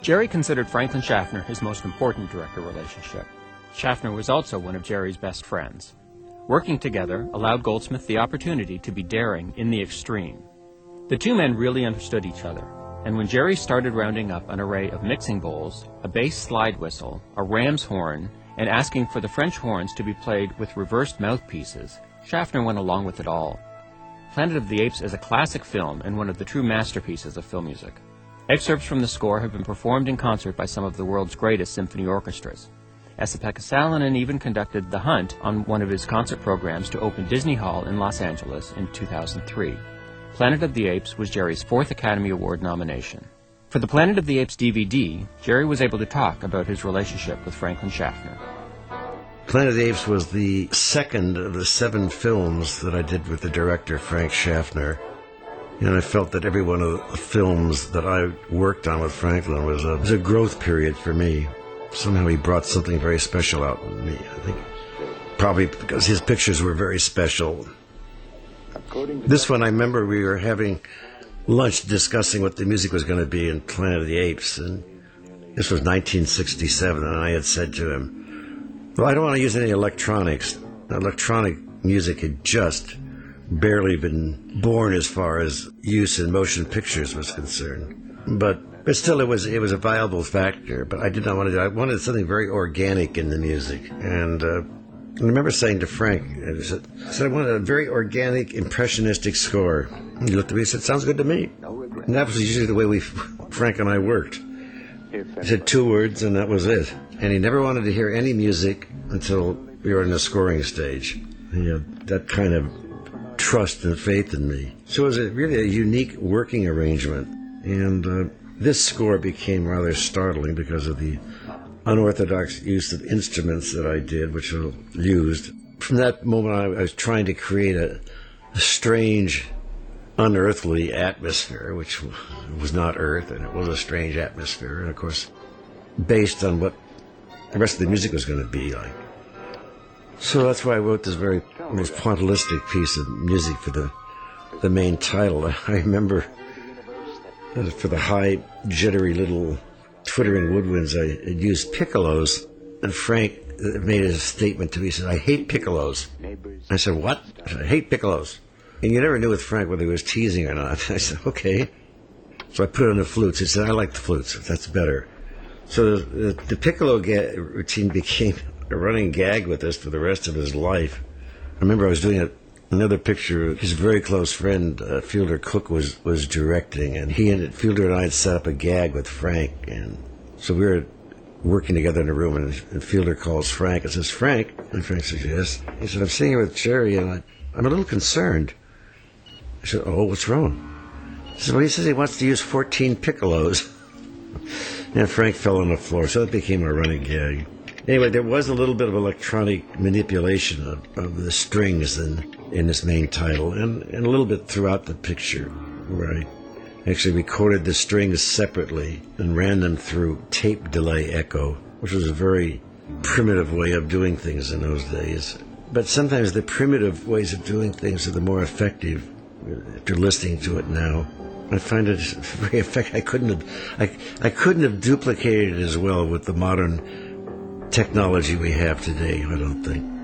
Jerry considered Franklin Schaffner his most important director relationship. Schaffner was also one of Jerry's best friends. Working together allowed Goldsmith the opportunity to be daring in the extreme. The two men really understood each other, and when Jerry started rounding up an array of mixing bowls, a bass slide whistle, a ram's horn, and asking for the French horns to be played with reversed mouthpieces, Schaffner went along with it all. Planet of the Apes is a classic film and one of the true masterpieces of film music. Excerpts from the score have been performed in concert by some of the world's greatest symphony orchestras. Esa-Pekka Salonen even conducted The Hunt on one of his concert programs to open Disney Hall in Los Angeles in 2003. Planet of the Apes was Jerry's 4th Academy Award nomination. For the Planet of the Apes DVD, Jerry was able to talk about his relationship with Franklin Schaffner. Planet of the Apes was the second of the 7 films that I did with the director, Frank Schaffner. And I felt that every one of the films that I worked on with Franklin was a growth period for me. Somehow he brought something very special out in me, I think. Probably because his pictures were very special. This one, I remember we were having lunch discussing what the music was going to be in Planet of the Apes. And this was 1967, and I had said to him, well, I don't want to use any electronics. Electronic music had just barely been born as far as use in motion pictures was concerned. But still, it was a viable factor. But I did not want to do it. I wanted something very organic in the music. And I remember saying to Frank, I said, I wanted a very organic, impressionistic score. He looked at me and said, sounds good to me. And that was usually the way Frank and I worked. He said 2 words, and that was it. And he never wanted to hear any music until we were in the scoring stage. He had that kind of trust and faith in me. So it was really a unique working arrangement. And this score became rather startling because of the unorthodox use of instruments that I did, which I used. From that moment on, I was trying to create a strange, unearthly atmosphere, which was not Earth, and it was a strange atmosphere, and of course, based on what the rest of the music was going to be like. So that's why I wrote this very most pointillistic piece of music for the main title. I remember for the high, jittery little twittering woodwinds, I had used piccolos, and Frank made a statement to me. He said, I hate piccolos. I said, what? I said, I hate piccolos. And you never knew with Frank whether he was teasing or not. I said, okay. So I put on the flutes. He said, I like the flutes. That's better. So the piccolo routine became a running gag with us for the rest of his life. I remember I was doing another picture. His very close friend, Fielder Cook, was directing, and Fielder and I had set up a gag with Frank. And so we were working together in a room, and Fielder calls Frank and says, Frank? And Frank says, yes. He said, I'm sitting here with Jerry, and I'm a little concerned. I said, oh, what's wrong? He said, well, he says he wants to use 14 piccolos. And Frank fell on the floor, so that became a running gag. Anyway, there was a little bit of electronic manipulation of the strings in this main title, and a little bit throughout the picture, where I actually recorded the strings separately and ran them through tape delay echo, which was a very primitive way of doing things in those days. But sometimes the primitive ways of doing things are the more effective after listening to it now. I find it very effective. I couldn't have duplicated it as well with the modern technology we have today, I don't think.